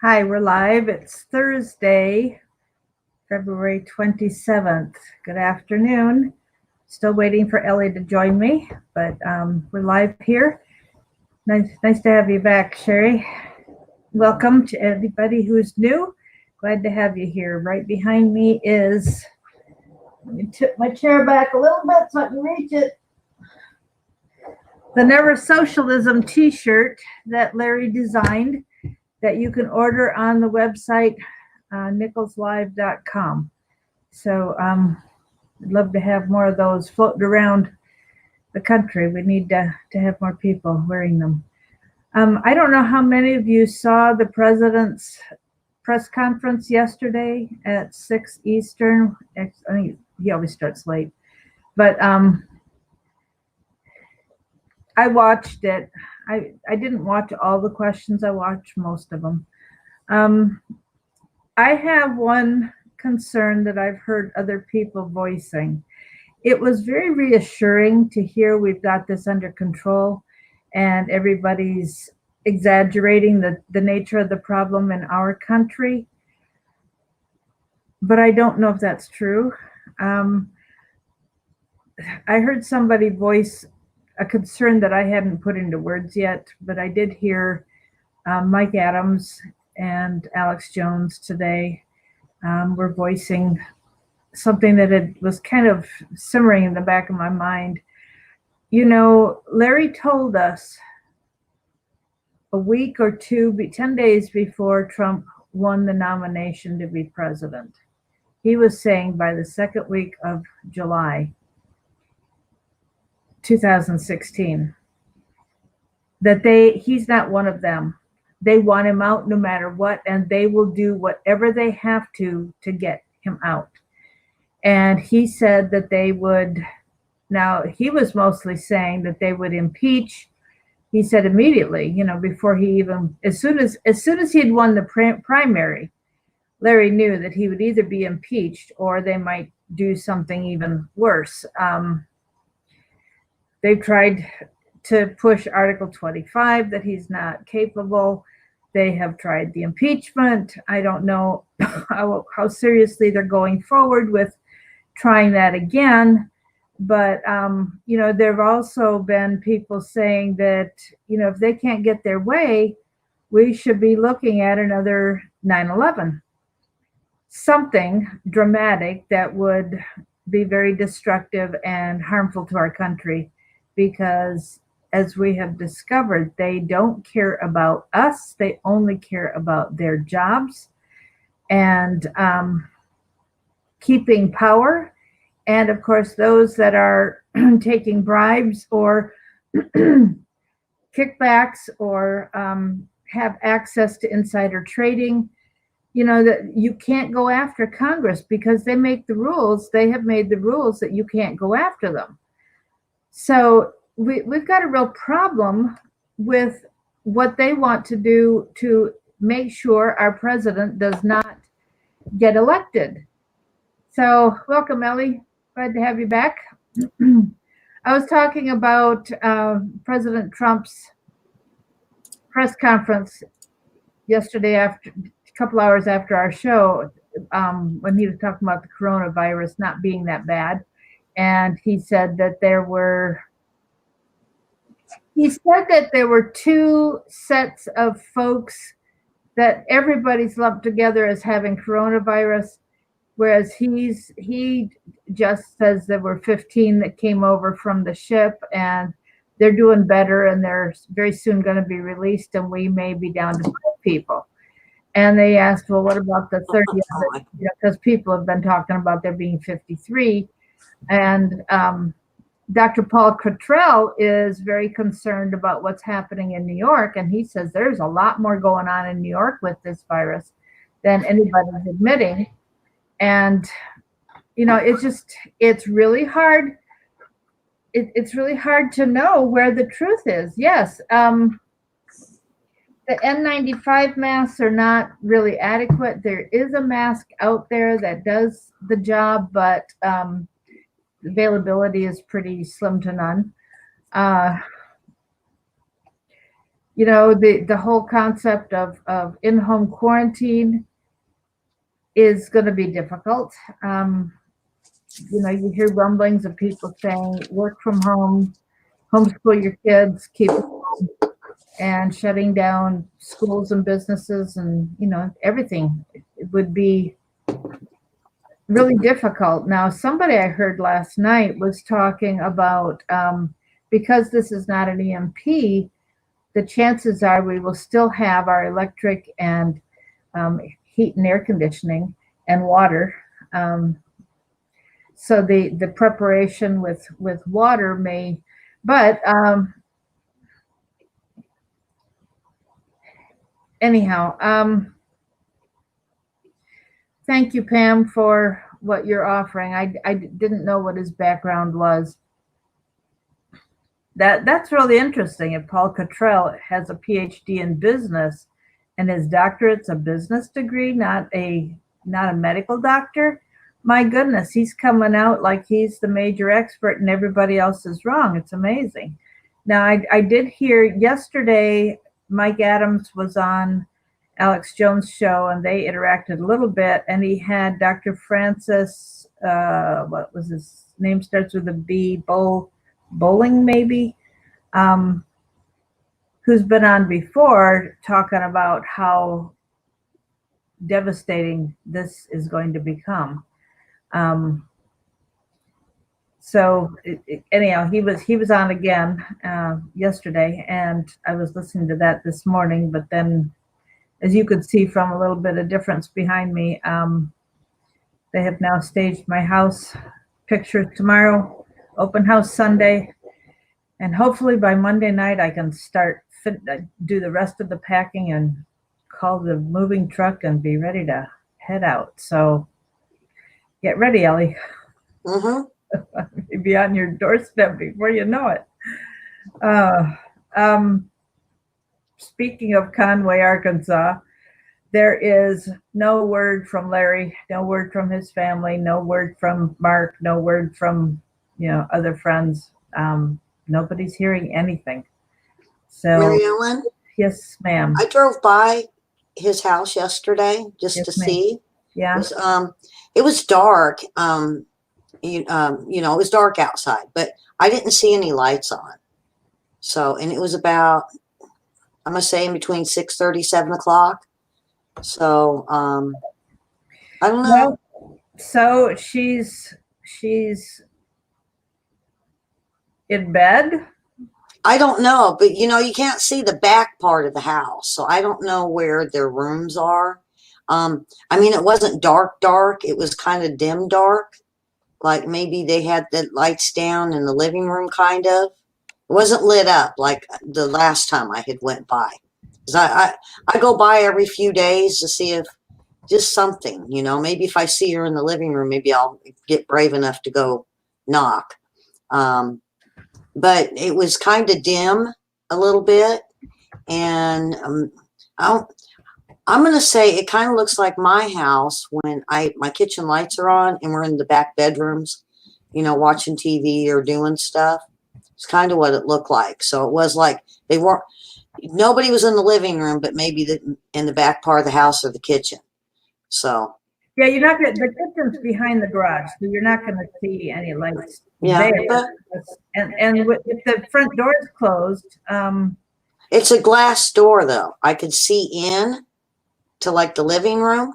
Hi, we're live. It's Thursday, February 27th. Good afternoon. Still waiting for Elly to join me, but we're live here. Nice to have you back, Sherry. Welcome to everybody who's new. Glad to have you here. Right behind me is, let me tip my chair back a little bit so I can reach it. The Never Socialism t-shirt that Larry designed that you can order on the website nicholslive.com. So I'd love to have more of those floating around the country. We need to have more people wearing them. I don't know how many of you saw the president's press conference yesterday at 6 Eastern. I think he always starts late, but I watched it. I didn't watch all the questions. I watched most of them. I have one concern that I've heard other people voicing. It was very reassuring to hear we've got this under control and everybody's exaggerating the nature of the problem in our country. But I don't know if that's true. I heard somebody voice a concern that I hadn't put into words yet, but I did hear Mike Adams and Alex Jones today were voicing something that was kind of simmering in the back of my mind. You know, Larry told us a week or two, 10 days before Trump won the nomination to be president. He was saying by the second week of July 2016 that he's not one of them. They want him out no matter what, and they will do whatever they have to get him out. And he said that they would, now he was mostly saying that they would impeach. He said immediately, before he even, as soon as he had won the primary, Larry knew that he would either be impeached or they might do something even worse. They've tried to push Article 25, that he's not capable. They have tried the impeachment. I don't know how seriously they're going forward with trying that again. But, there have also been people saying that, if they can't get their way, we should be looking at another 9/11. Something dramatic that would be very destructive and harmful to our country, because as we have discovered, they don't care about us. They only care about their jobs and keeping power. And of course, those that are taking bribes or kickbacks or have access to insider trading, that you can't go after Congress because they make the rules. They have made the rules that you can't go after them. So we've got a real problem with what they want to do to make sure our president does not get elected. So welcome, Elly. Glad to have you back. I was talking about President Trump's press conference yesterday, after a couple hours after our show, when he was talking about the coronavirus not being that bad. And he said that there were two sets of folks that everybody's lumped together as having coronavirus, whereas he just says there were 15 that came over from the ship and they're doing better and they're very soon going to be released, and we may be down to 5 people. And they asked, well, what about the 30? Because people have been talking about there being 53. And Dr. Paul Cottrell is very concerned about what's happening in New York. And he says there's a lot more going on in New York with this virus than anybody's admitting. And, it's really hard. It's really hard to know where the truth is. Yes. The N95 masks are not really adequate. There is a mask out there that does the job, but availability is pretty slim to none. the whole concept of in-home quarantine is going to be difficult. You hear rumblings of people saying work from home, homeschool your kids, keep them home, and shutting down schools and businesses and, everything. It would be really difficult. Now, somebody I heard last night was talking about because this is not an EMP, the chances are we will still have our electric and heat and air conditioning and water. So the preparation with water may, but anyhow, thank you, Pam, for what you're offering. I didn't know what his background was. That's really interesting. If Paul Cottrell has a PhD in business and his doctorate's a business degree, not a medical doctor, my goodness, he's coming out like he's the major expert and everybody else is wrong. It's amazing. Now, I did hear yesterday, Mike Adams was on Alex Jones' show and they interacted a little bit, and he had Dr. Francis, what was his name, starts with a B, Bowling maybe, who's been on before, talking about how devastating this is going to become. So anyhow, he was on again yesterday, and I was listening to that this morning. But then, as you could see from a little bit of difference behind me, they have now staged my house pictures tomorrow, open house Sunday, and hopefully by Monday night I can start do the rest of the packing and call the moving truck and be ready to head out. So get ready, Elly. Be on your doorstep before you know it. Speaking of Conway, Arkansas, there is no word from Larry, no word from his family, no word from Mark, no word from other friends. Nobody's hearing anything. So, Mary Ellen? Yes, ma'am. I drove by his house yesterday just to see. Yeah. It was dark. It was dark outside, but I didn't see any lights on. So, and it was about, I'm going to say in between 6:30, 7 o'clock. So, I don't know. Well, so she's in bed? I don't know, but you can't see the back part of the house. So I don't know where their rooms are. It wasn't dark. It was kind of dim dark. Like maybe they had the lights down in the living room, kind of. It wasn't lit up like the last time I had went by. 'Cause I go by every few days to see if just something, maybe if I see her in the living room, maybe I'll get brave enough to go knock. But it was kind of dim a little bit. And I'm going to say it kind of looks like my house when my kitchen lights are on and we're in the back bedrooms, watching TV or doing stuff. It's kind of what it looked like. So it was like nobody was in the living room, but maybe in the back part of the house or the kitchen. So. Yeah, you're not going to, the kitchen's behind the garage, so you're not going to see any lights there. And if the front door is closed. It's a glass door, though. I could see in to like the living room.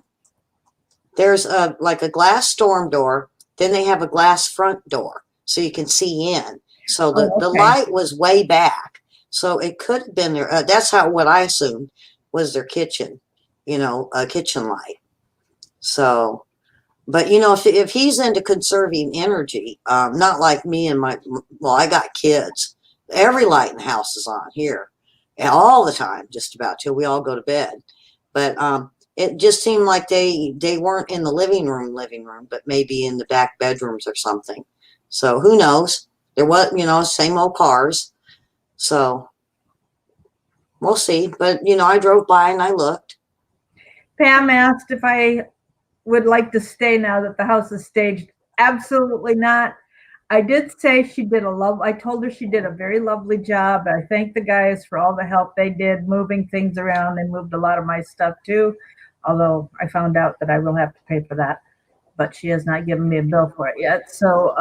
There's a glass storm door. Then they have a glass front door, so you can see in. So the light was way back. So it could have been there. That's what I assumed was their kitchen, a kitchen light. So, but if he's into conserving energy, not like me and I got kids. Every light in the house is on here, all the time, just about till we all go to bed. But it just seemed like they weren't in the living room, but maybe in the back bedrooms or something. So who knows? There was, same old cars. So we'll see. But I drove by and I looked. Pam asked if I would like to stay now that the house is staged. Absolutely not. I did say I told her she did a very lovely job. I thank the guys for all the help they did moving things around. They moved a lot of my stuff too, although I found out that I will have to pay for that, but she has not given me a bill for it yet. So,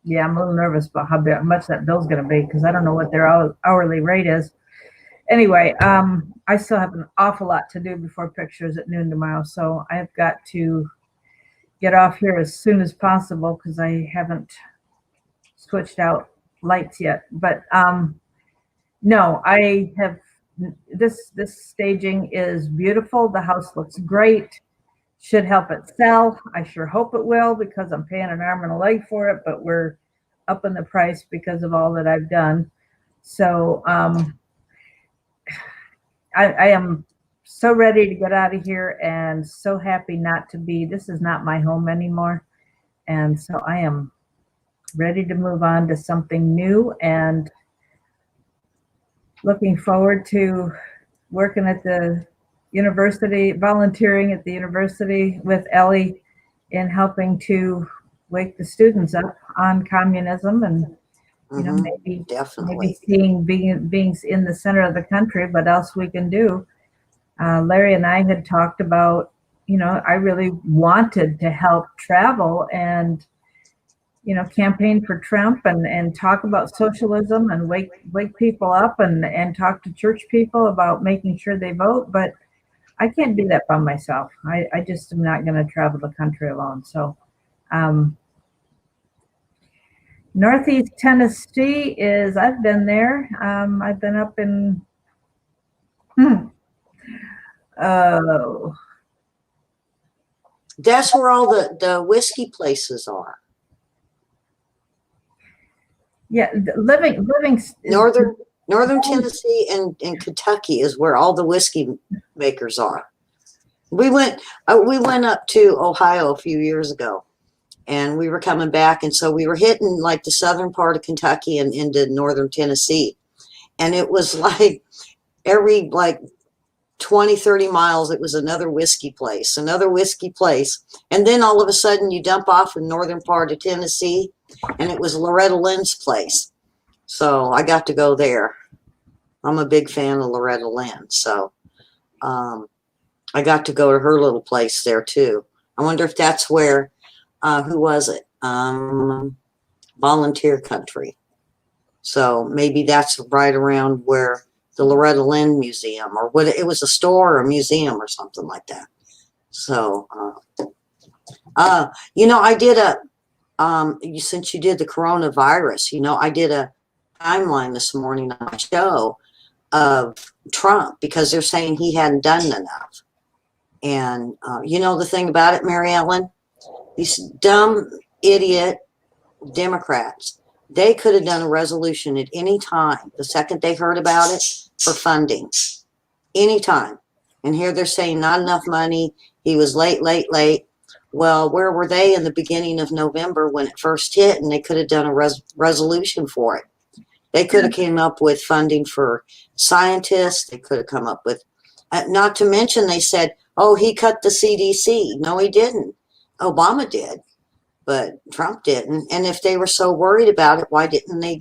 yeah, I'm a little nervous about how much that bill's going to be because I don't know what their hourly rate is. Anyway, I still have an awful lot to do before pictures at noon tomorrow, so I've got to get off here as soon as possible because I haven't switched out lights yet. But no, I have this staging is beautiful. The house looks great. Should help it sell. I sure hope it will because I'm paying an arm and a leg for it, but we're up in the price because of all that I've done. So I am so ready to get out of here and so happy not to be. This is not my home anymore. And so I am ready to move on to something new and looking forward to working at the university, volunteering at the university with Elly in helping to wake the students up on communism and maybe Definitely. seeing being in the center of the country, what else we can do. Larry and I had talked about, I really wanted to help travel and, campaign for Trump and talk about socialism and wake people up and talk to church people about making sure they vote. But I can't do that by myself. I just am not going to travel the country alone. So, Northeast Tennessee I've been there. I've been up in, oh, That's where all the whiskey places are. yeah, living. Northern Tennessee and Kentucky is where all the whiskey makers are. We went up to Ohio a few years ago, and we were coming back, and so we were hitting like the southern part of Kentucky and into northern Tennessee, and it was like every 20, 30 miles, it was another whiskey place. And then all of a sudden you dump off in northern part of Tennessee and it was Loretta Lynn's place. So I got to go there. I'm a big fan of Loretta Lynn. So I got to go to her little place there too. I wonder if that's where, who was it? Volunteer Country. So maybe that's right around where the Loretta Lynn Museum, or what it was, a store or a museum or something like that. So, I did since you did the coronavirus, I did a timeline this morning on my show of Trump because they're saying he hadn't done enough. And, the thing about it, Mary Ellen, these dumb idiot Democrats, they could have done a resolution at any time, the second they heard about it, for funding. Anytime. And here they're saying not enough money. He was late. Well, where were they in the beginning of November when it first hit? And they could have done a resolution for it. They could have came up with funding for scientists. They could have come up with, not to mention they said, oh, he cut the CDC. No, he didn't. Obama did, but Trump didn't. And if they were so worried about it, why didn't they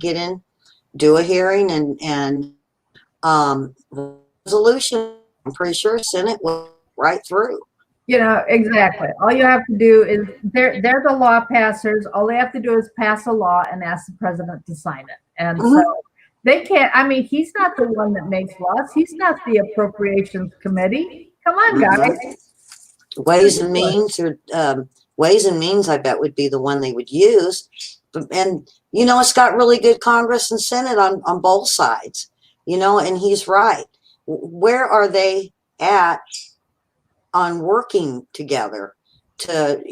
do a hearing and resolution? I'm pretty sure Senate went right through. Exactly. All you have to do is they're the law passers. All they have to do is pass a law and ask the president to sign it. And so they can't. I mean, he's not the one that makes laws. He's not the appropriations committee. Come on, guys. Ways and Means, I bet would be the one they would use. And it's got really good Congress and Senate on both sides. And he's right. Where are they at on working together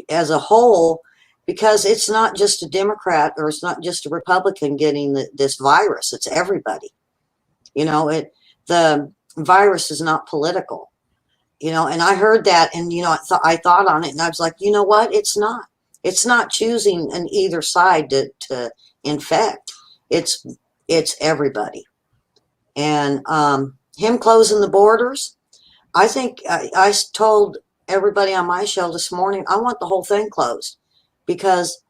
as a whole? Because it's not just a Democrat or it's not just a Republican getting this virus. It's everybody. The virus is not political. And I heard that, and I thought on it, and I was like, you know what? It's not. It's not choosing an either side to infect. It's everybody. And him closing the borders, I think I told everybody on my show this morning, I want the whole thing closed because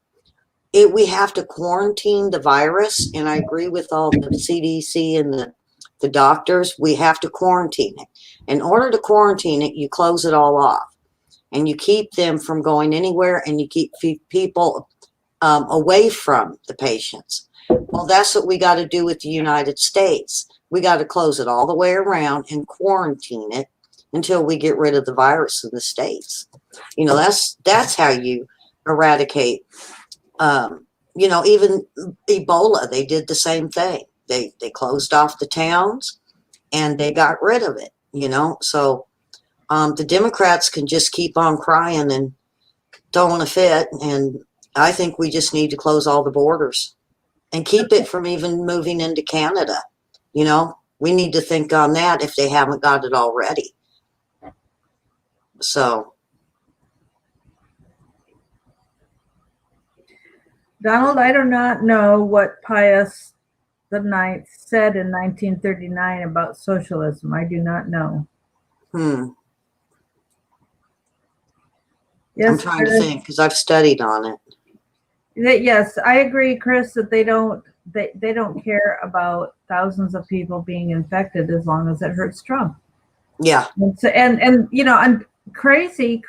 we have to quarantine the virus, and I agree with all the CDC and the doctors. We have to quarantine it. In order to quarantine it, you close it all off, and you keep them from going anywhere, and you keep people away from the patients. Well, that's what we got to do with the United States. We got to close it all the way around and quarantine it until we get rid of the virus in the States. You know, that's how you eradicate. You know, even Ebola, they did the same thing. They closed off the towns and they got rid of it, you know. So the Democrats can just keep on crying and throwing a fit. And I think we just need to close all the borders and keep it from even moving into Canada. You know, we need to think on that if they haven't got it already. So. Donald, I do not know what Pius IX said in 1939 about socialism. I do not know. Yes, I'm trying to think because I've studied on it. Yes, I agree, Chris, that they don't care about thousands of people being infected as long as it hurts Trump. Yeah. And so, and you know, and crazy.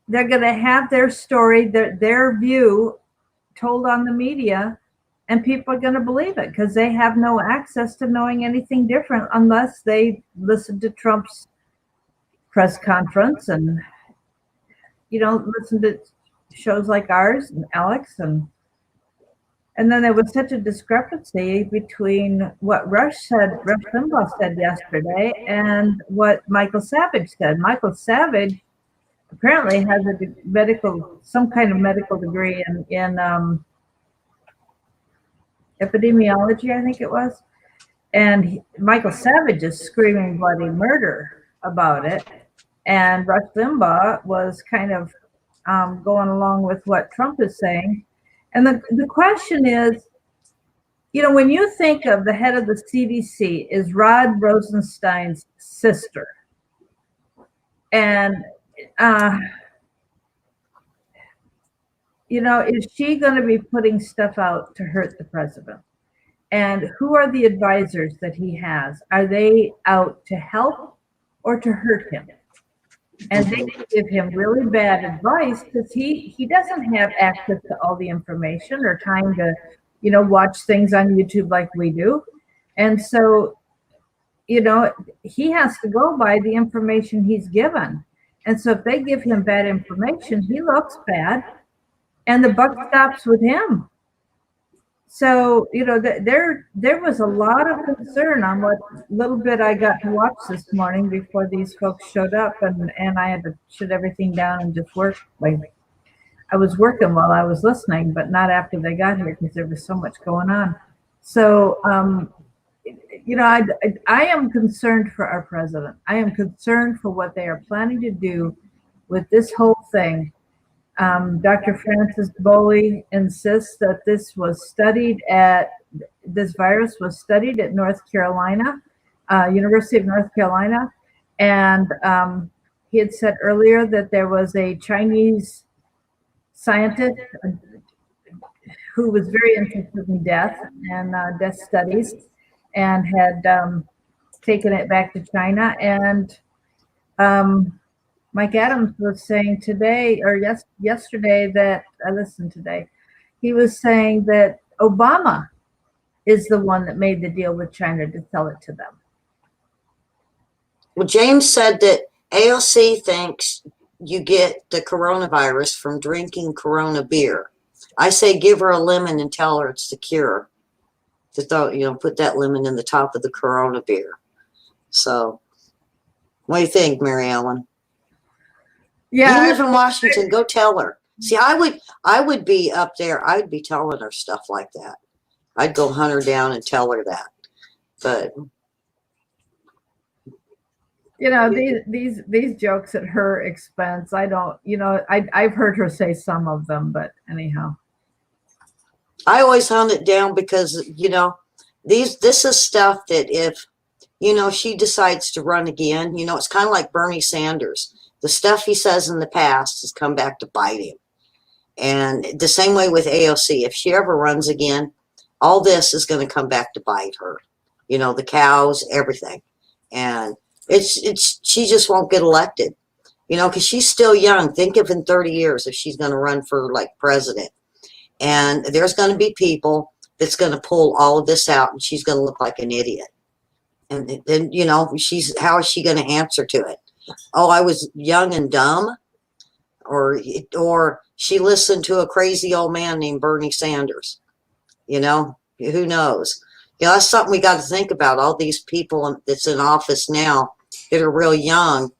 They're going to have their story, their view told on the media, and people are going to believe it because they have no access to knowing anything different unless they listen to Trump's press conference and, you know, listen to shows like ours and Alex. And then there was such a discrepancy between what Rush Limbaugh said yesterday and what Michael Savage said. Michael Savage apparently has some kind of medical degree in epidemiology, I think it was. And Michael Savage is screaming bloody murder about it. And Rush Limbaugh was kind of going along with what Trump is saying. And the question is, you know, when you think of the head of the CDC is Rod Rosenstein's sister. And you know, is she going to be putting stuff out to hurt the president? And who are the advisors that he has? Are they out to help or to hurt him? And they give him really bad advice because he doesn't have access to all the information or time to, you know, watch things on YouTube like we do. And so, you know, he has to go by the information he's given. And so if they give him bad information, he looks bad, and the buck stops with him. So, you know, there was a lot of concern on what little bit I got to watch this morning before these folks showed up, and I had to shut everything down and just work. Like, I was working while I was listening, but not after they got here because there was so much going on. So, you know, I am concerned for our president. I am concerned for what they are planning to do with this whole thing. Dr. Francis Boley insists that this virus was studied at North Carolina, University of North Carolina. And he had said earlier that there was a Chinese scientist who was very interested in death and death studies, and had taken it back to China. And Mike Adams was saying today, or yesterday, that I listened today, he was saying that Obama is the one that made the deal with China to sell it to them. Well, James said that AOC thinks you get the coronavirus from drinking Corona beer. I say give her a lemon and tell her it's the cure. To throw, you know, put that lemon in the top of the Corona beer. So, what do you think, Mary Ellen? Yeah, you live in Washington. Go tell her. See, I would be up there. I'd be telling her stuff like that. I'd go hunt her down and tell her that. But you know, these jokes at her expense. I don't. You know, I've heard her say some of them, but anyhow. I always hunt it down because, you know, this is stuff that if, you know, she decides to run again, you know, it's kind of like Bernie Sanders. the stuff he says in the past has come back to bite him. And the same way with AOC, if she ever runs again, all this is going to come back to bite her. You know, the cows, everything. And she just won't get elected, you know, because she's still young. Think of in 30 years if she's going to run for like president. And there's going to be people that's going to pull all of this out, and she's going to look like an idiot. And then, you know, how is she going to answer to it? Oh, I was young and dumb, or she listened to a crazy old man named Bernie Sanders. You know, who knows? You know, that's something we got to think about. All these people that's in office now that are real young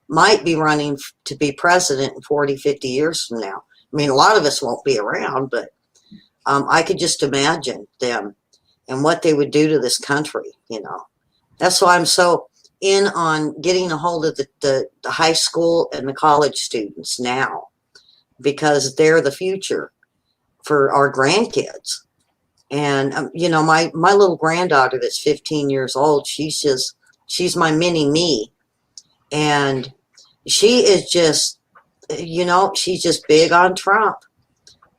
might be running to be president in 40, 50 years from now. I mean, a lot of us won't be around, but I could just imagine them and what they would do to this country, you know. That's why I'm so in on getting a hold of the high school and the college students now, because they're the future for our grandkids. And, you know, my little granddaughter that's 15 years old, she's my mini me. And she is just, you know, she's just big on Trump.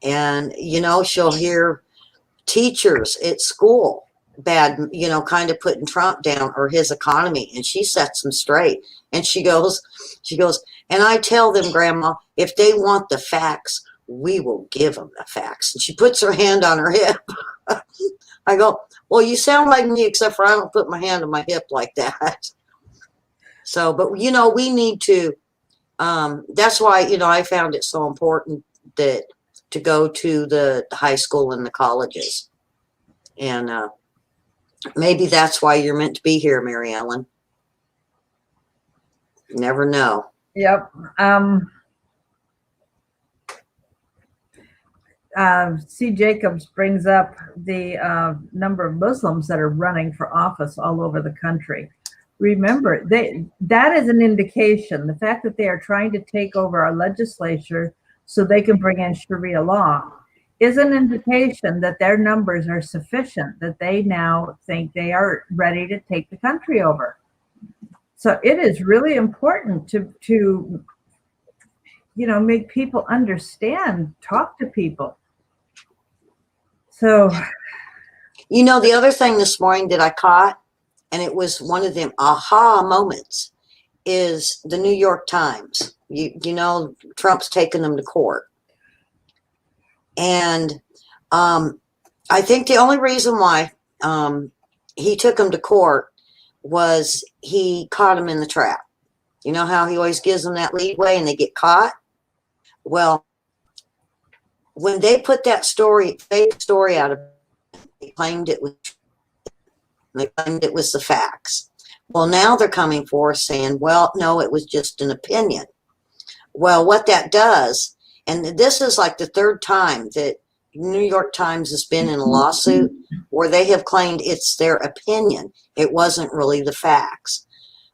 And, you know, she'll hear teachers at school bad, you know, kind of putting Trump down or his economy. And she sets them straight. And she goes, and I tell them, Grandma, if they want the facts, we will give them the facts. And she puts her hand on her hip. I go, well, you sound like me, except for I don't put my hand on my hip like that. So, but, you know, we need to, that's why, you know, I found it so important that to go to the high school and the colleges. And maybe that's why you're meant to be here, Mary Ellen. You never know. Yep. C. Jacobs brings up the number of Muslims that are running for office all over the country. Remember, that is an indication. The fact that they are trying to take over our legislature so they can bring in Sharia law is an indication that their numbers are sufficient, that they now think they are ready to take the country over. So it is really important to you know, make people understand, talk to people. So, you know, the other thing this morning that I caught, and it was one of them aha moments, is the New York Times. You know, Trump's taken them to court. And I think the only reason why he took them to court was he caught them in the trap. You know how he always gives them that leeway and they get caught? Well, when they put that fake story out of it, they claimed it was the facts. Well, now they're coming forth saying, well, no, it was just an opinion. Well, what that does, and this is like the third time that New York Times has been in a lawsuit where they have claimed it's their opinion. It wasn't really the facts.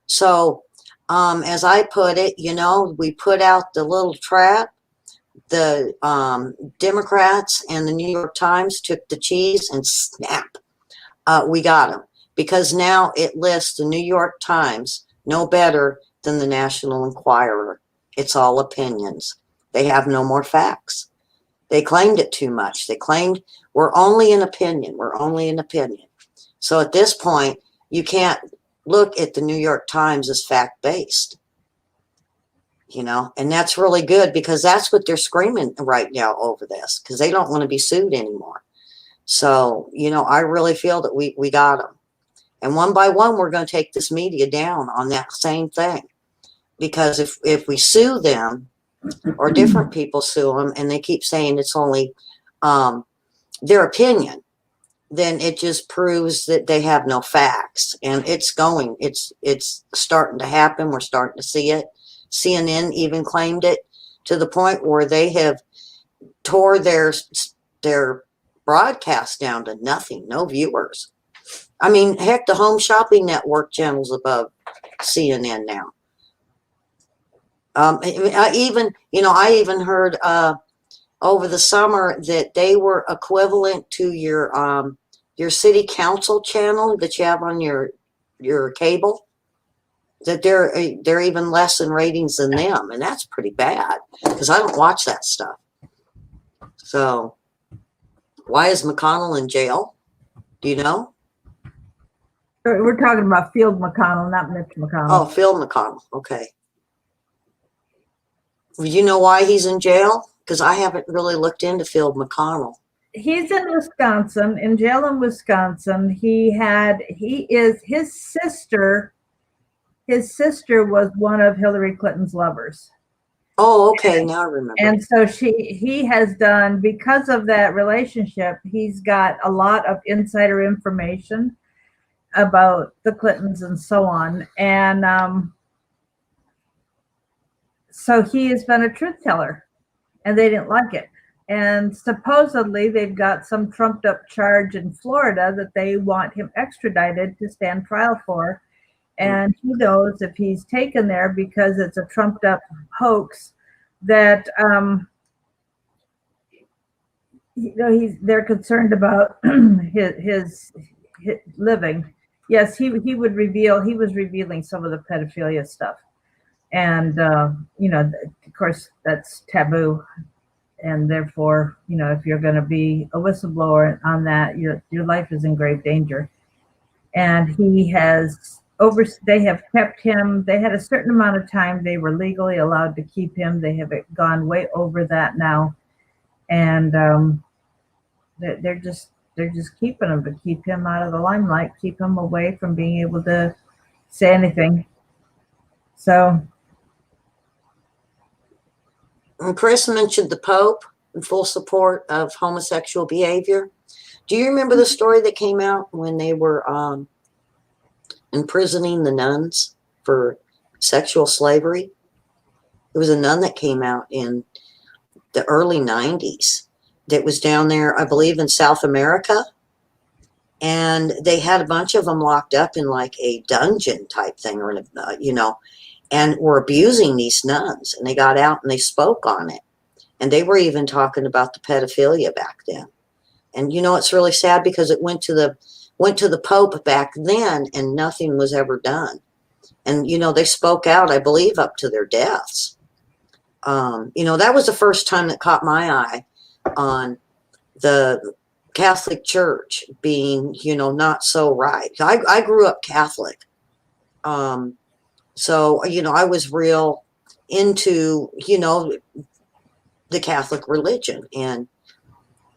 So, as I put it, you know, we put out the little trap. The Democrats and the New York Times took the cheese and snap. We got them. Because now it lists the New York Times no better than the National Enquirer. It's all opinions. They have no more facts. They claimed it too much. They claimed we're only an opinion. We're only an opinion. So at this point, you can't look at the New York Times as fact-based. You know, and that's really good because that's what they're screaming right now over this, because they don't want to be sued anymore. So, you know, I really feel that we got them. And one by one, we're going to take this media down on that same thing. Because if we sue them, or different people sue them, and they keep saying it's only their opinion, then it just proves that they have no facts. And it's starting to happen. We're starting to see it. CNN even claimed it to the point where they have tore their broadcast down to nothing, no viewers. I mean, heck, the Home Shopping Network channel's above CNN now. I even heard over the summer that they were equivalent to your city council channel that you have on your cable. that they're even less in ratings than them, and that's pretty bad because I don't watch that stuff. So, why is McConnell in jail? Do you know? We're talking about Field McConnell, not Mitch Oh, McConnell. Phil McConnell. Okay. You know why he's in jail? Because I haven't really looked into Phil McConnell. He's in Wisconsin, in jail in Wisconsin. His sister was one of Hillary Clinton's lovers. Oh, okay. Now I remember. And so he has done, because of that relationship, he's got a lot of insider information about the Clintons and so on. And so he has been a truth teller, and they didn't like it. And supposedly they've got some trumped up charge in Florida that they want him extradited to stand trial for. And who knows if he's taken there because it's a trumped up hoax that they're concerned about his living. Yes, he was revealing some of the pedophilia stuff, and of course that's taboo, and therefore if you're going to be a whistleblower on that, your life is in grave danger. And they have kept him. They had a certain amount of time they were legally allowed to keep him. They have gone way over that now, and they're just keeping him to keep him out of the limelight, keep him away from being able to say anything. So, And Chris mentioned the Pope in full support of homosexual behavior. Do you remember the story that came out when they were imprisoning the nuns for sexual slavery? There was a nun that came out in the early 90s that was down there, I believe, in South America. And they had a bunch of them locked up in like a dungeon type thing, or and were abusing these nuns. And they got out and they spoke on it. And they were even talking about the pedophilia back then. And it's really sad because it went to the Pope back then, and nothing was ever done. And they spoke out, I believe, up to their deaths. That was the first time that caught my eye on the Catholic Church being, not so right. I grew up Catholic. So, I was real into, the Catholic religion. And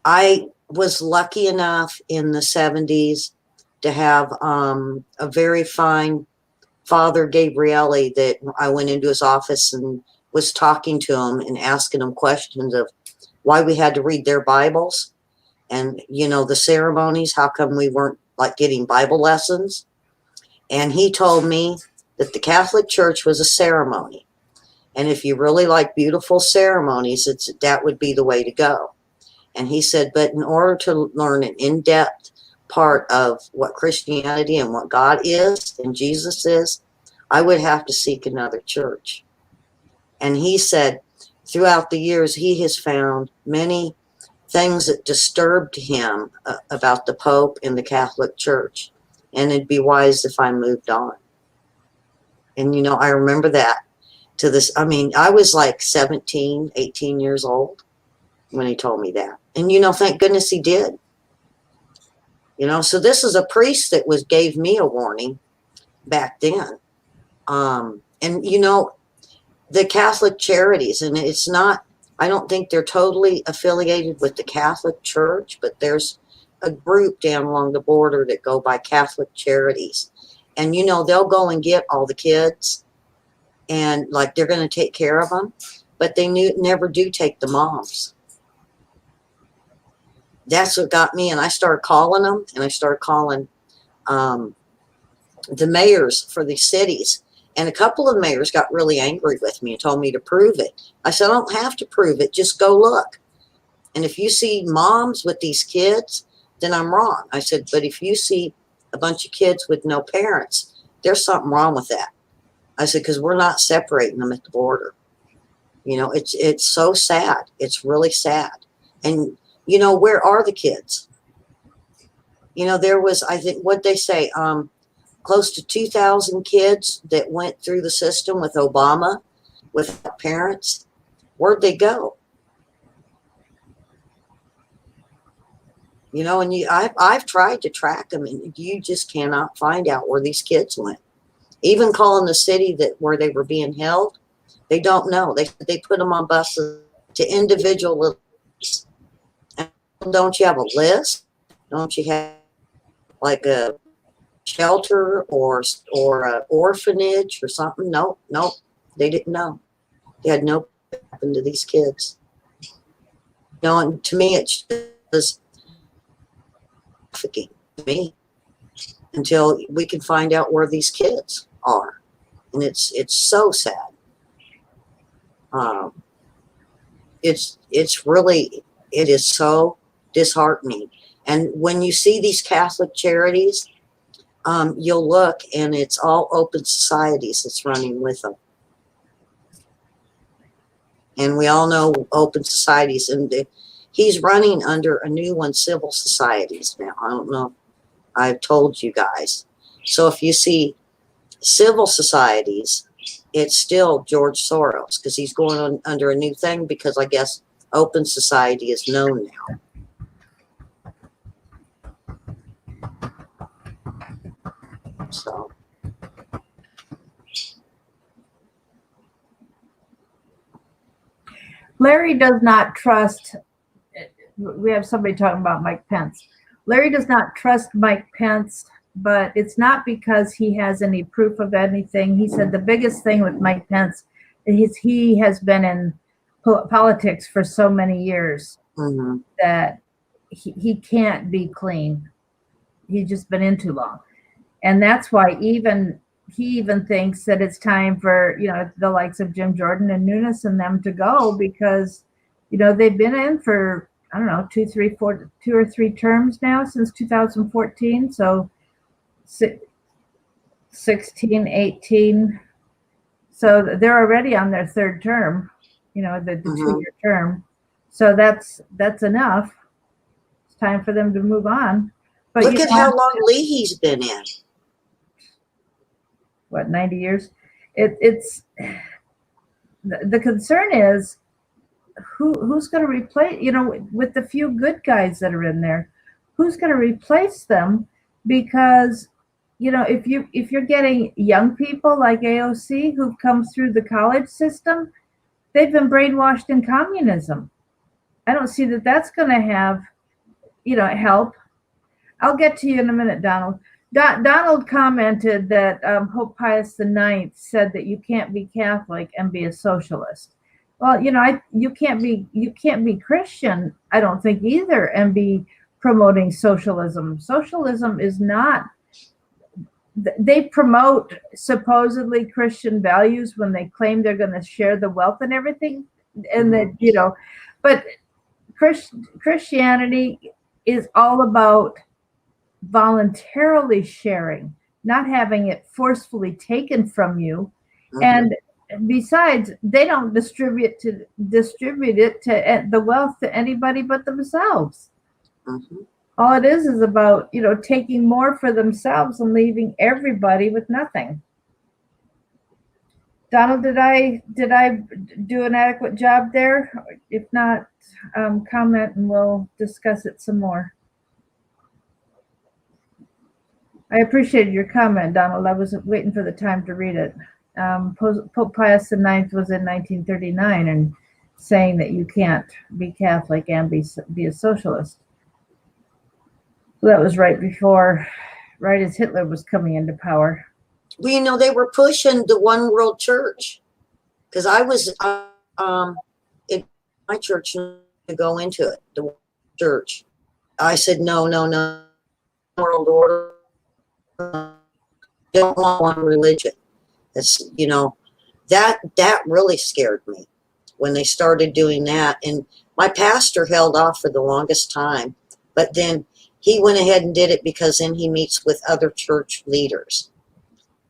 I was lucky enough in the 70s to have a very fine Father Gabrielli that I went into his office and was talking to him and asking him questions of why we had to read their Bibles and, the ceremonies, how come we weren't like getting Bible lessons. And he told me that the Catholic Church was a ceremony. And if you really like beautiful ceremonies, that would be the way to go. And he said, but in order to learn an in-depth part of what Christianity and what God is and Jesus is, I would have to seek another church. And he said, throughout the years, he has found many things that disturbed him about the Pope and the Catholic Church. And it'd be wise if I moved on. And, I remember that to this. I mean, I was like 17, 18 years old when he told me that. And, thank goodness he did. So this is a priest that gave me a warning back then. And, the Catholic charities, and it's not, I don't think they're totally affiliated with the Catholic Church, but there's a group down along the border that go by Catholic Charities. And, they'll go and get all the kids and like they're going to take care of them, but they never do take the moms. That's what got me. And I started calling them, and I started calling the mayors for these cities. And a couple of mayors got really angry with me and told me to prove it. I said, I don't have to prove it. Just go look. And if you see moms with these kids, then I'm wrong. I said, but if you see a bunch of kids with no parents, there's something wrong with that. I said, because we're not separating them at the border. It's so sad. It's really sad. And, where are the kids? There was, I think, what they say, close to 2,000 kids that went through the system with Obama, without parents. Where'd they go? You know, and I've tried to track them, and you just cannot find out where these kids went. Even calling the city where they were being held, they don't know. They put them on buses to individual lists. And don't you have a list? Don't you have like a shelter or an orphanage or something? No, they didn't know. They had no what happened to these kids. You know, and to me, it's just trafficking to me until we can find out where these kids are, and it's so sad. It's really, it is so disheartening. And when you see these Catholic charities, you'll look and it's all open societies that's running with them. And we all know open societies, and he's running under a new one, civil societies now. I don't know. I've told you guys. So if you see civil societies, it's still George Soros, because he's going on under a new thing, because I guess open society is known now. So Larry does not trust, we have somebody talking about Mike Pence. Larry does not trust Mike Pence, but it's not because he has any proof of anything. He said the biggest thing with Mike Pence is he has been in politics for so many years that he can't be clean. He's just been in too long. And that's why he even thinks that it's time for, the likes of Jim Jordan and Nunes and them to go, because, they've been in for, I don't know, 2 or 3 terms now since 2014. So 16, 18. So they're already on their 3rd term, the 2-year term. So that's enough. It's time for them to move on. But look at how long Leahy's been in. What, 90 years? It's the concern is who's going to replace, with the few good guys that are in there, who's going to replace them? Because, if you're getting young people like AOC who've come through the college system, they've been brainwashed in communism. I don't see that that's going to have, help. I'll get to you in a minute, Donald. Donald commented that Pope Pius IX said that you can't be Catholic and be a socialist. Well, you can't be Christian, I don't think either, and be promoting socialism. Socialism is not. They promote supposedly Christian values when they claim they're going to share the wealth and everything, and that but Christianity is all about voluntarily sharing, not having it forcefully taken from you. And besides, they don't distribute it to the wealth to anybody but themselves. All it is about taking more for themselves and leaving everybody with nothing. Donald, did I do an adequate job there? If not, comment and we'll discuss it some more. I appreciated your comment, Donald. I was waiting for the time to read it. Pope Pius IX was in 1939 and saying that you can't be Catholic and be a socialist. So that was right as Hitler was coming into power. Well, they were pushing the one world church, because I was in my church to go into it, the church. I said, no, world order. Don't want one religion. That's that really scared me when they started doing that. And my pastor held off for the longest time, but then he went ahead and did it, because then he meets with other church leaders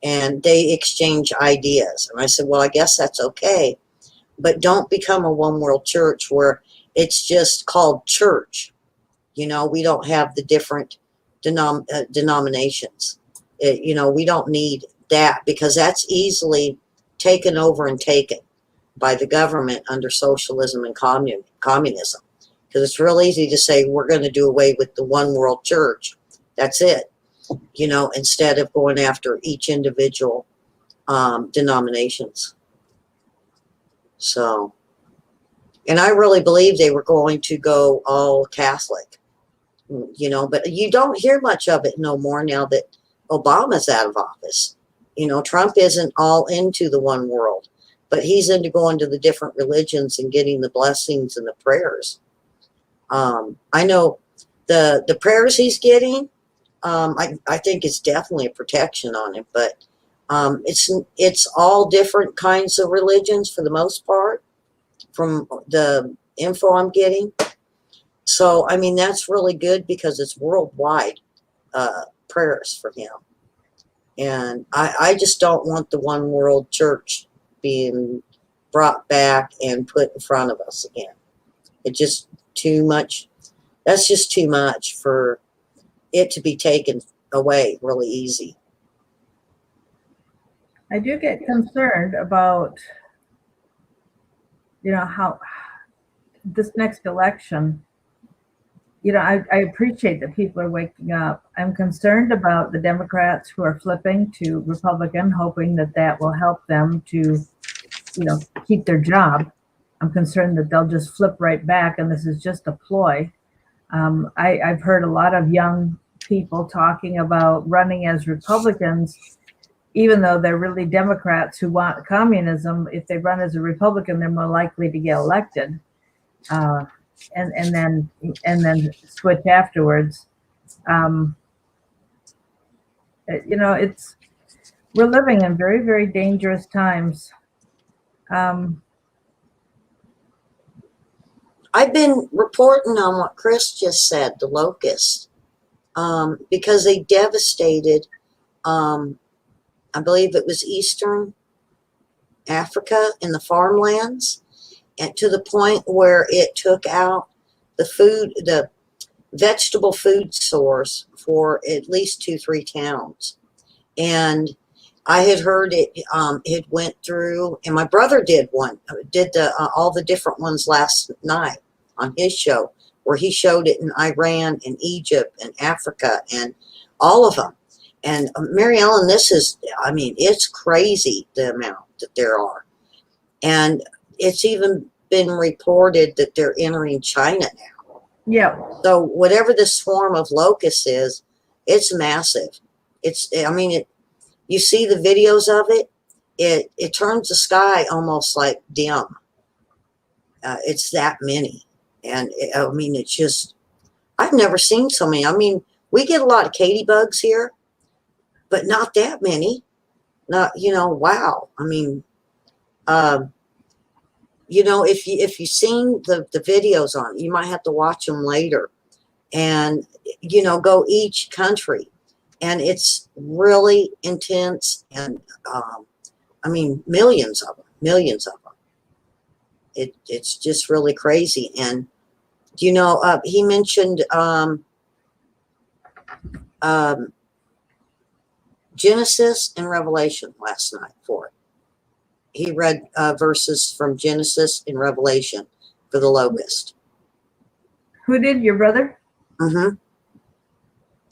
and they exchange ideas. And I said, well, I guess that's okay, but don't become a one world church where it's just called church. We don't have the different denominations. We don't need that, because that's easily taken over and taken by the government under socialism and communism. Because it's real easy to say we're going to do away with the one world church. That's it. Instead of going after each individual denominations. So, and I really believe they were going to go all Catholic, but you don't hear much of it no more now that Obama's out of office. Trump isn't all into the one world, but he's into going to the different religions and getting the blessings and the prayers. I know the prayers he's getting, I think it's definitely a protection on him, but it's all different kinds of religions for the most part, from the info I'm getting. So, that's really good, because it's worldwide prayers for him. And I just don't want the one world church being brought back and put in front of us again. It's just too much. That's just too much for it to be taken away really easy. I do get concerned about, how this next election, I appreciate that people are waking up. I'm concerned about the Democrats who are flipping to Republican, hoping that will help them to, keep their job. I'm concerned that they'll just flip right back, and this is just a ploy. I've heard a lot of young people talking about running as Republicans, even though they're really Democrats who want communism. If they run as a Republican, they're more likely to get elected, and then switch afterwards. We're living in very, very dangerous times. I've been reporting on what Chris just said, the locusts, because they devastated, I believe it was Eastern Africa in the farmlands, and to the point where it took out the vegetable food source for at least 2-3 towns. And I had heard it went through, and my brother did all the different ones last night on his show, where he showed it in Iran and Egypt and Africa and all of them. And Mary Ellen, it's crazy the amount that there are. And it's even been reported that they're entering China now. Yeah. So whatever this swarm of locusts is, it's massive. You see the videos of it, it turns the sky almost like dim. It's that many. And it's just, I've never seen so many. We get a lot of katybugs here, but not that many. Not, wow. If you've seen the videos on it, you might have to watch them later, and, go each country. And it's really intense, and millions of them. It's just really crazy. And he mentioned Genesis and Revelation last night for it. He read verses from Genesis and Revelation for the locust. Who did? Your brother? Mm-hmm.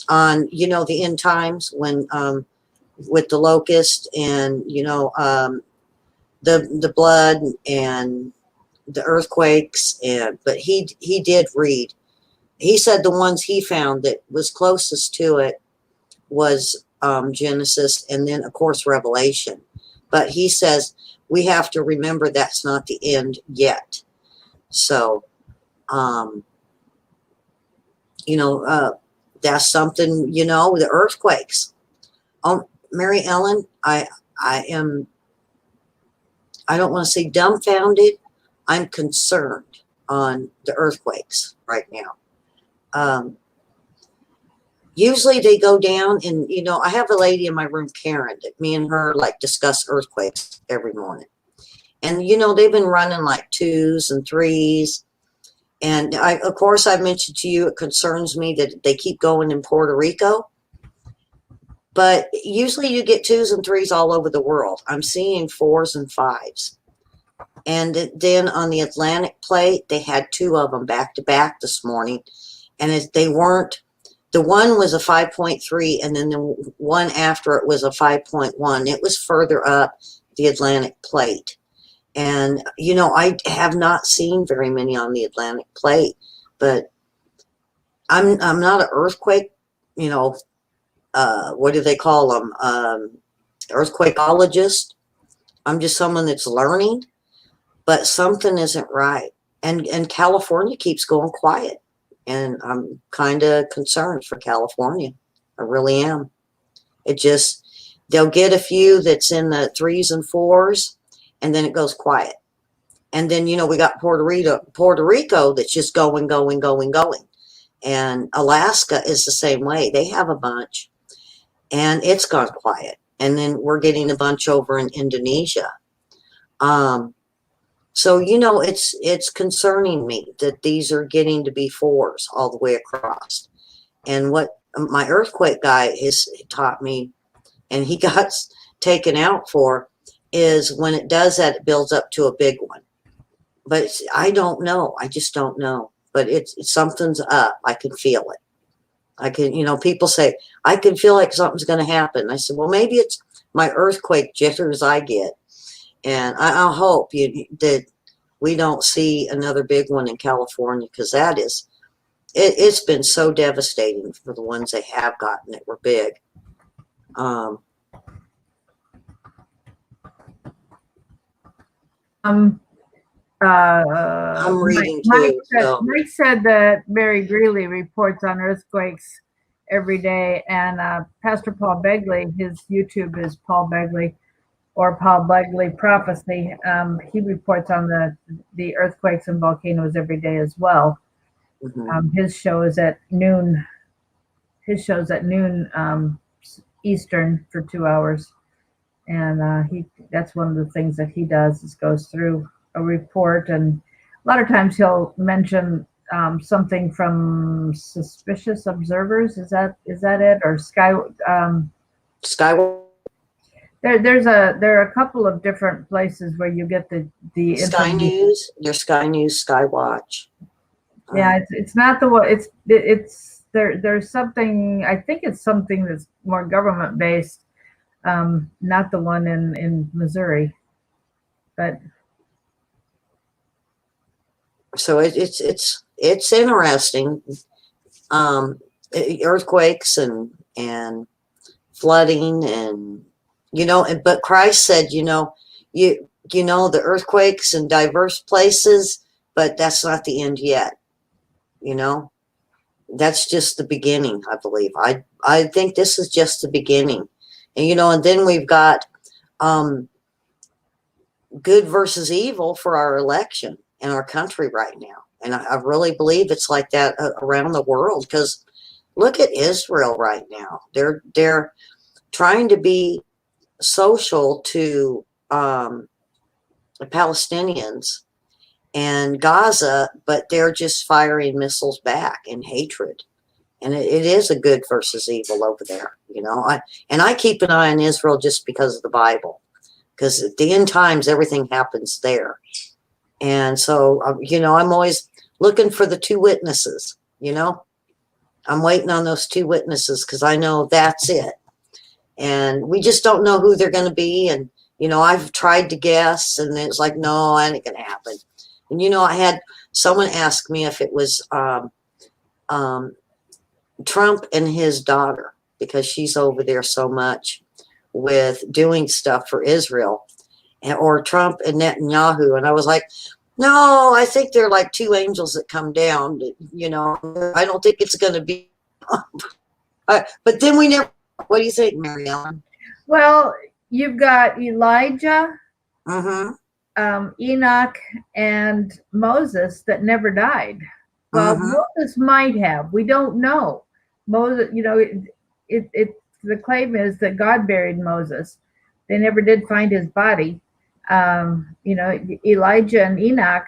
On the end times, when with the locust and the blood and the earthquakes, but he did read. He said the ones he found that was closest to it was Genesis, and then of course Revelation. But he says we have to remember that's not the end yet. So that's something, the earthquakes. Mary Ellen, I don't want to say dumbfounded. I'm concerned on the earthquakes right now. Usually they go down, and, I have a lady in my room, Karen, that me and her discuss earthquakes every morning. And, they've been running like 2s and 3s. And of course, I mentioned to you, it concerns me that they keep going in Puerto Rico. But usually you get 2s and 3s all over the world. I'm seeing 4s and 5s. And then on the Atlantic plate, they had 2 of them back to back this morning. And they weren't, the one was a 5.3, and then the one after it was a 5.1. It was further up the Atlantic plate. And, I have not seen very many on the Atlantic plate, but I'm not an earthquake, what do they call them? Earthquakeologist. I'm just someone that's learning, but something isn't right. And California keeps going quiet. And I'm kind of concerned for California. I really am. They'll get a few that's in the 3s and 4s, and then it goes quiet. And then, we got Puerto Rico that's just going, going, going, going. And Alaska is the same way. They have a bunch, and it's gone quiet. And then we're getting a bunch over in Indonesia. So, it's concerning me that these are getting to be 4s all the way across. And what my earthquake guy has taught me, and he got taken out for, is when it does that, it builds up to a big one. But I don't know. I just don't know. But it's something's up. I can feel it. I can, people say, I can feel like something's going to happen. I said, well, maybe it's my earthquake jitters I get. And I hope that we don't see another big one in California, because it's been so devastating for the ones they have gotten that were big. Um, I'm reading too. Mike said that Mary Greeley reports on earthquakes every day, and Pastor Paul Begley, his YouTube is Paul Begley, or Paul Begley Prophecy. He reports on the earthquakes and volcanoes every day as well. Mm-hmm. His show is at noon. His show's at noon Eastern for 2 hours, and that's one of the things that he does, is goes through a report, and a lot of times he'll mention something from Suspicious Observers. Is that it, or Skywatch? There are a couple of different places where you get the Sky News. There's Sky News, Skywatch. Yeah, it's not the one. It's there's something. I think it's something that's more government based, not the one in Missouri, but. So it's interesting. Earthquakes and flooding, and but Christ said, the earthquakes in diverse places, but that's not the end yet. That's just the beginning, I believe. I think this is just the beginning. And and then we've got good versus evil for our election in our country right now. And I really believe it's like that around the world, because look at Israel right now. They're trying to be social to the Palestinians and Gaza, but they're just firing missiles back in hatred. And it is a good versus evil over there, I keep an eye on Israel just because of the Bible, because at the end times, everything happens there. And so, I'm always looking for the 2 witnesses, I'm waiting on those 2 witnesses, because I know that's it. And we just don't know who they're going to be. And, I've tried to guess, and it's like, no, that ain't going to happen. And, I had someone ask me if it was Trump and his daughter, because she's over there so much with doing stuff for Israel, or Trump and Netanyahu. And I was like, no, I think they're like 2 angels that come down. I don't think it's going to be. But then we never. What do you think, Mary Ellen? Well, you've got Elijah, Mm-hmm. Enoch, and Moses that never died. Well, Moses might have. We don't know. Moses, the claim is that God buried Moses. They never did find his body. Elijah and Enoch,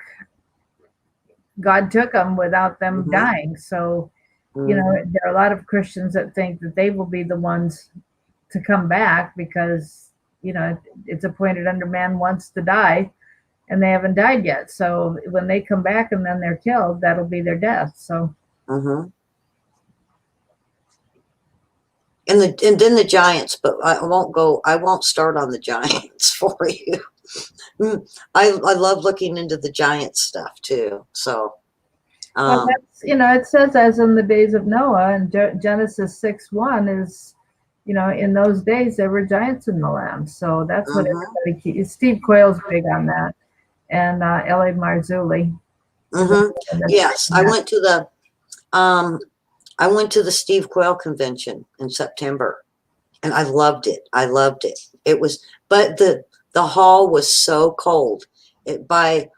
God took them without them dying. So, there are a lot of Christians that think that they will be the ones to come back because, it's appointed under man once to die, and they haven't died yet. So when they come back and then they're killed, that'll be their death. So. Mm-hmm. And then the Giants, but I won't start on the Giants for you. I love looking into the Giants stuff too. So, Well, that's, it says as in the days of Noah, and Genesis 6:1 is, in those days there were giants in the land. So that's what everybody keeps. Steve Quayle's big on that, and Elly Marzulli. Yes, I went to the Steve Quayle convention in September, and I loved it. It was, but the hall was so cold. By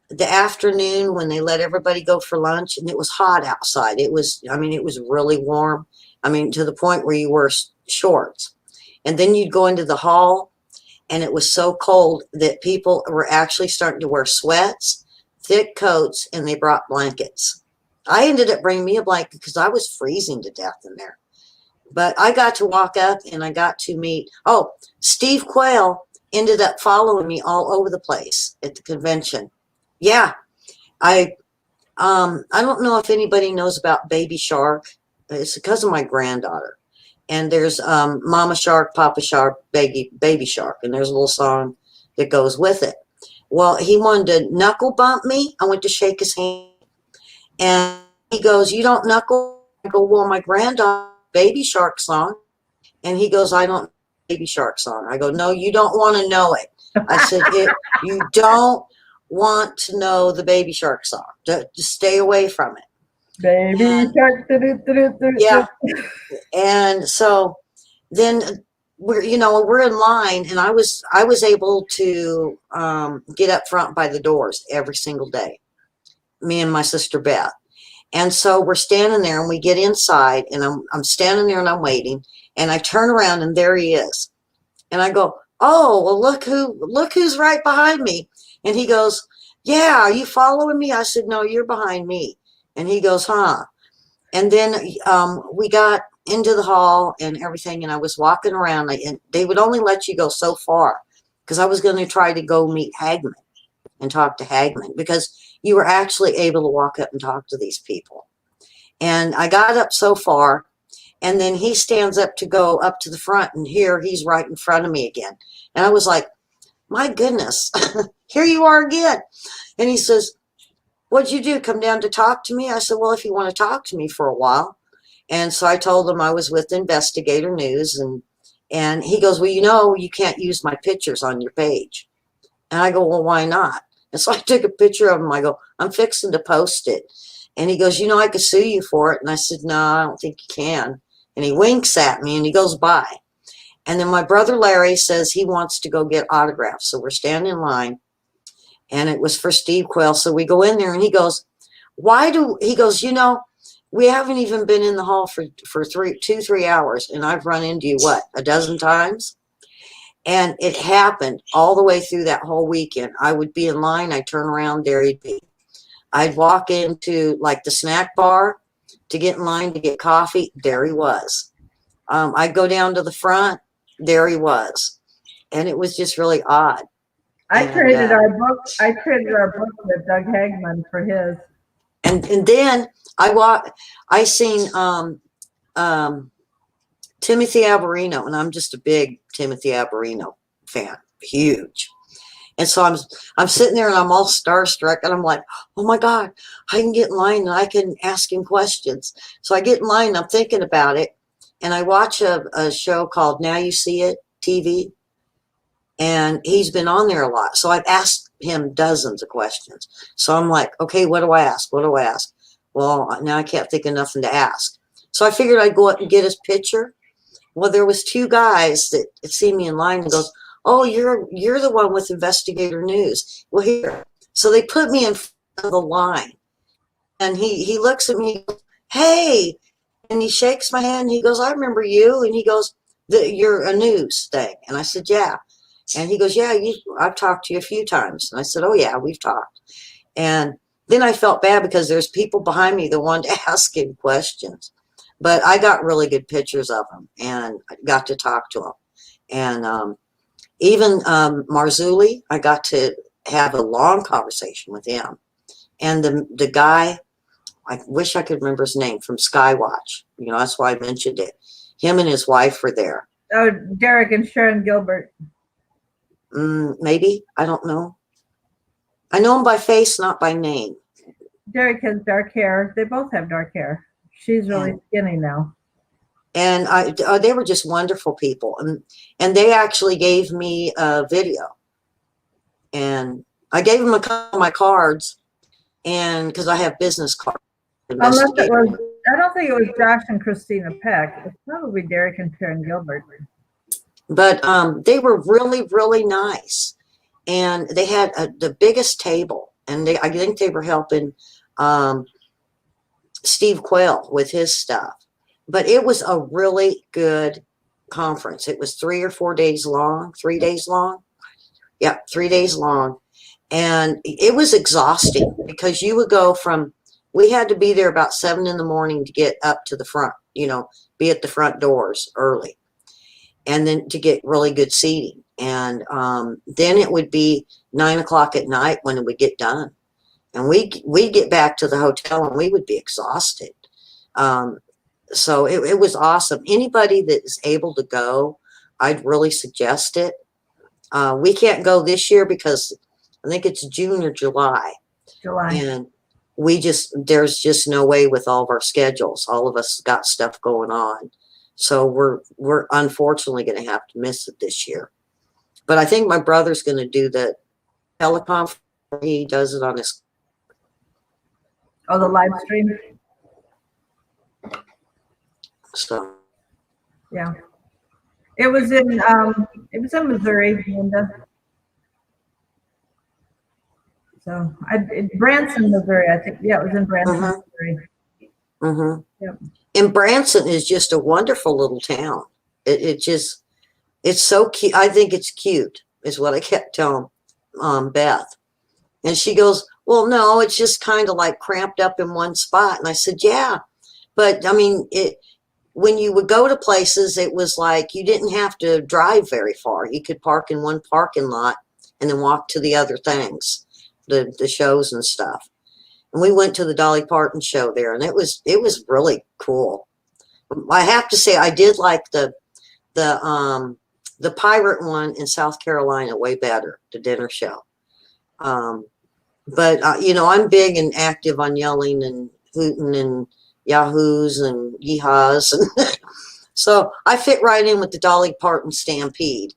the afternoon when they let everybody go for lunch, and it was hot outside. It was really warm. To the point where you wore shorts, and then you'd go into the hall, and it was so cold that people were actually starting to wear sweats, thick coats, and they brought blankets. I ended up bringing me a blanket because I was freezing to death in there. But I got to walk up and I got to meet, Steve Quayle ended up following me all over the place at the convention. Yeah. I don't know if anybody knows about Baby Shark. It's because of my granddaughter. And there's Mama Shark, Papa Shark, Baby Shark. And there's a little song that goes with it. Well, he wanted to knuckle bump me. I went to shake his hand. And he goes, "You don't knuckle?" I go, "Well, my granddaughter, Baby Shark song." And he goes, "I don't know Baby Shark song." I go, "No, you don't want to know it." I said, "You don't want to know the Baby Shark song. Just stay away from it." Baby Shark. Yeah. And so then we're in line, and I was able to get up front by the doors every single day. Me and my sister Beth. And so we're standing there, and we get inside, and I'm standing there and I'm waiting, and I turn around and there he is. And I go, "Oh, well, look who's right behind me." And he goes, "Yeah, are you following me?" I said, "No, you're behind me." And he goes, "Huh." And then we got into the hall and everything, and I was walking around, and they would only let you go so far because I was going to try to go meet Hagman and talk to Hagman, because you were actually able to walk up and talk to these people. And I got up so far, and then he stands up to go up to the front, and here he's right in front of me again. And I was like, my goodness, here you are again. And he says, "What'd you do? Come down to talk to me?" I said, "Well, if you want to talk to me for a while." And so I told him I was with Investigator News, and he goes, "Well, you can't use my pictures on your page." And I go, "Well, why not?" And so I took a picture of him. I go, "I'm fixing to post it." And he goes, "I could sue you for it." And I said, "No, I don't think you can." And he winks at me and he goes by. And then my brother Larry says he wants to go get autographs. So we're standing in line, and it was for Steve Quayle. So we go in there, and he goes, "We haven't even been in the hall for 3 hours. And I've run into you, a dozen times?" And it happened all the way through that whole weekend. I would be in line. I'd turn around, there he'd be. I'd walk into like the snack bar to get in line to get coffee. There he was. I'd go down to the front. There he was. And it was just really odd. I traded our book with Doug Hagman for his. And then I seen Timothy Alberino, and I'm just a big Timothy Alberino fan, huge. And so I'm sitting there, and I'm all starstruck, and I'm like, "Oh my God, I can get in line and I can ask him questions." So I get in line, and I'm thinking about it, and I watch a show called Now You See It TV, and he's been on there a lot. So I've asked him dozens of questions. So I'm like, okay, what do I ask? What do I ask? Well, now I can't think of nothing to ask. So I figured I'd go up and get his picture. Well, there was two guys that see me in line and goes, "Oh, you're the one with Investigator News." Well, here. So they put me in front of the line, and he looks at me, "Hey," and he shakes my hand. And he goes, "I remember you." And he goes, "You're a news thing." And I said, "Yeah." And he goes, "Yeah, I've talked to you a few times." And I said, "Oh yeah, we've talked." And then I felt bad because there's people behind me that wanted to ask him questions. But I got really good pictures of him and I got to talk to him. And even Marzulli, I got to have a long conversation with him. And the guy, I wish I could remember his name, from Skywatch. You know, that's why I mentioned it. Him and his wife were there. Oh, Derek and Sharon Gilbert. Maybe. I don't know. I know him by face, not by name. Derek has dark hair. They both have dark hair. She's really skinny now. And they were just wonderful people. And they actually gave me a video. And I gave them a couple of my cards, and because I have business cards. Unless it was, I don't think it was Josh and Christina Peck. It's probably Derek and Sharon Gilbert. But they were really, really nice. And they had the biggest table. And I think they were helping Steve Quayle with his stuff. But it was a really good conference. It was 3 or 4 days long, 3 days long. Yeah, 3 days long. And it was exhausting because you would go from, we had to be there about 7 in the morning to get up to the front, you know, be at the front doors early. And then to get really good seating. And then it would be 9 o'clock at night when it would get done. And we'd get back to the hotel and we would be exhausted. So it was awesome. Anybody that is able to go, I'd really suggest it. We can't go this year because I think it's June or July. And there's just no way with all of our schedules. All of us got stuff going on. So we're unfortunately going to have to miss it this year. But I think my brother's going to do the teleconference. He does it on his. Oh, the live stream. So. Yeah. It was in Missouri, Linda. So Branson, Missouri, I think. Yeah, it was in Branson, Missouri. Mm-hmm. Yep. And Branson is just a wonderful little town. It's so cute. I think it's cute, is what I kept telling Beth. And she goes, well, no, it's just kind of like cramped up in one spot. And I said, yeah, but I mean, when you would go to places, it was like you didn't have to drive very far. You could park in one parking lot and then walk to the other things, the shows and stuff. And we went to the Dolly Parton show there, and it was really cool. I have to say, I did like the pirate one in South Carolina way better, the dinner show. But you know, I'm big and active on yelling and hooting and yahoos and yeehaws, and so I fit right in with the Dolly Parton stampede.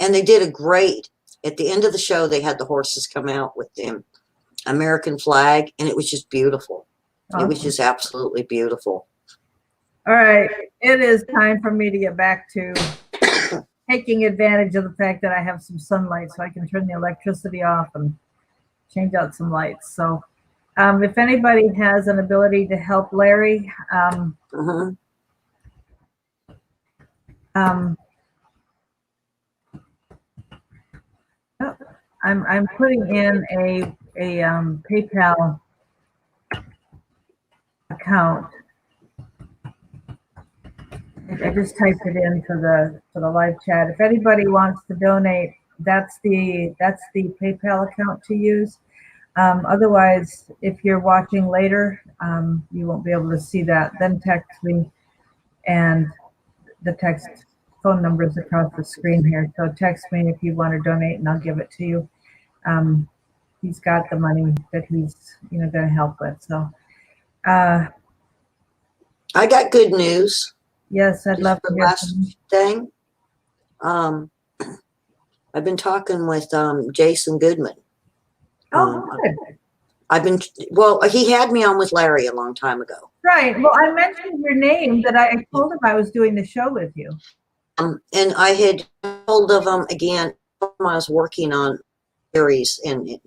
And they did a great. At the end of the show, they had the horses come out with them American flag, and it was just beautiful. Awesome. It was just absolutely beautiful. All right, it is time for me to get back to taking advantage of the fact that I have some sunlight, so I can turn the electricity off and change out some lights. So if anybody has an ability to help Larry, I'm putting in a PayPal account. I just typed it in for the live chat. If anybody wants to donate, that's the PayPal account to use. Otherwise, if you're watching later, you won't be able to see that. Then text me, and the text phone number is across the screen here. So text me if you want to donate, and I'll give it to you. He's got the money that he's going to help with. So I got good news. Yes, I'd love to hear last thing. I've been talking with Jason Goodman. Oh, good. He had me on with Larry a long time ago. Right. Well, I mentioned your name, that I told him I was doing the show with you. And I had told of him again. I was working on series, and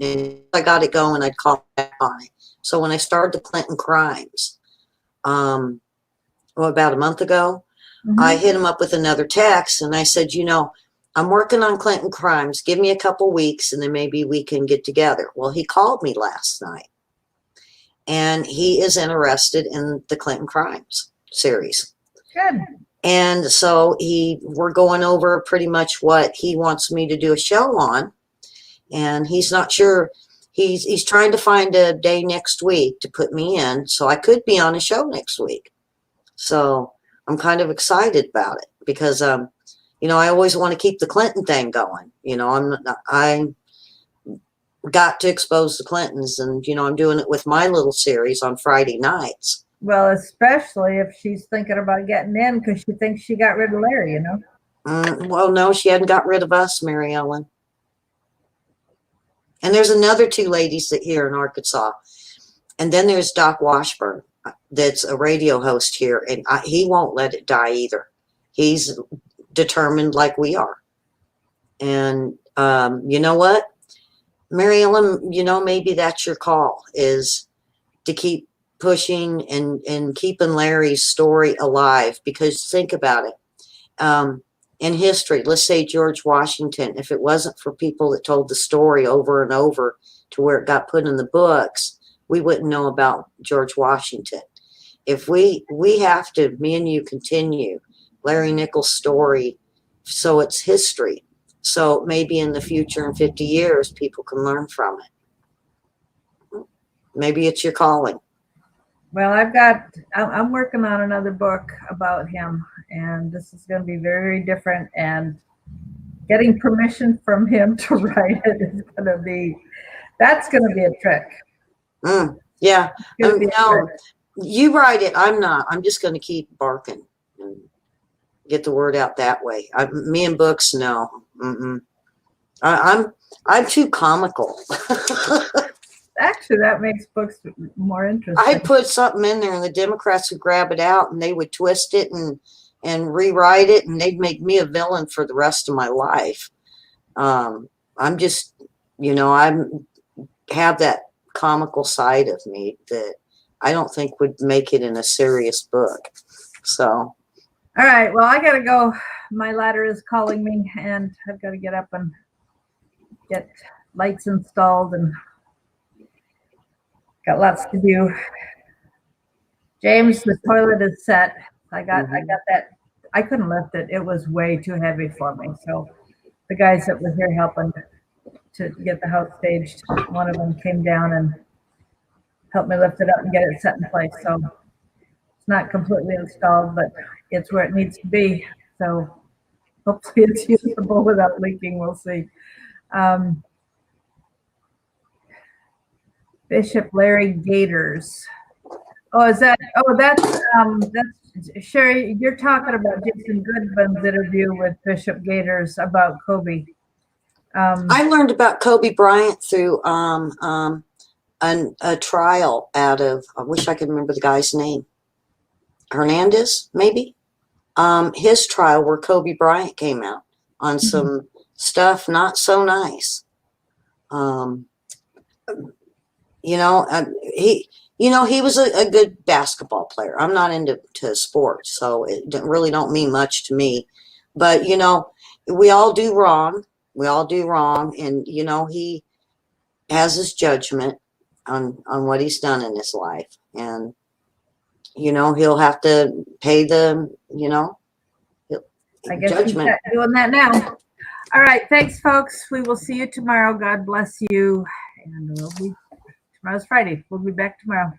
I got it going. I'd call back on it. So when I started the Clinton Crimes, about a month ago, I hit him up with another text, and I said, I'm working on Clinton Crimes. Give me a couple weeks, and then maybe we can get together. Well, he called me last night, and he is interested in the Clinton Crimes. series. Good. And so we're going over pretty much what he wants me to do a show on. And he's not sure. He's trying to find a day next week to put me in, so I could be on a show next week. So I'm kind of excited about it because, you know, I always want to keep the Clinton thing going. You know, I got to expose the Clintons, and, you know, I'm doing it with my little series on Friday nights. Well, especially if she's thinking about getting in because she thinks she got rid of Larry, you know? Well, no, she hadn't got rid of us, Mary Ellen. And there's another two ladies that here in Arkansas. And then there's Doc Washburn, that's a radio host here, and he won't let it die either. He's determined like we are. And you know what, Mary Ellen, you know, maybe that's your call, is to keep pushing and keeping Larry's story alive. Because think about it. In history, let's say George Washington, if it wasn't for people that told the story over and over to where it got put in the books, we wouldn't know about George Washington. If we have to, me and you, continue Larry Nichols' story so it's history. So maybe in the future, in 50 years, people can learn from it. Maybe it's your calling. Well, I'm working on another book about him, and this is going to be very different, and getting permission from him to write it is going to be, that's going to be a trick. Yeah. No, you write it. I'm not. I'm just going to keep barking and get the word out that way. Me and books, no. I'm too comical. Actually, that makes books more interesting. I'd put something in there and the Democrats would grab it out and they would twist it and rewrite it, and they'd make me a villain for the rest of my life. I'm just, you know, I have that comical side of me that I don't think would make it in a serious book. So. All right. Well, I got to go. My ladder is calling me, and I've got to get up and get lights installed, and got lots to do. James, the toilet is set. I got that. I couldn't lift it. It was way too heavy for me. So the guys that were here helping to get the house staged, one of them came down and helped me lift it up and get it set in place. So it's not completely installed, but it's where it needs to be. So hopefully it's usable without leaking. We'll see. Bishop Larry Gators. Oh, that's Sherry. You're talking about Jason Goodman's interview with Bishop Gators about Kobe. I learned about Kobe Bryant through a trial out of, I wish I could remember the guy's name, Hernandez, maybe. His trial where Kobe Bryant came out on some stuff not so nice. You know, he was a good basketball player. I'm not into sports, so it really don't mean much to me. But, you know, we all do wrong. We all do wrong. And, you know, he has his judgment on what he's done in his life. And, you know, he'll have to pay the, you know, I guess judgment. He's doing that now. All right. Thanks, folks. We will see you tomorrow. God bless you. And tomorrow's Friday. We'll be back tomorrow.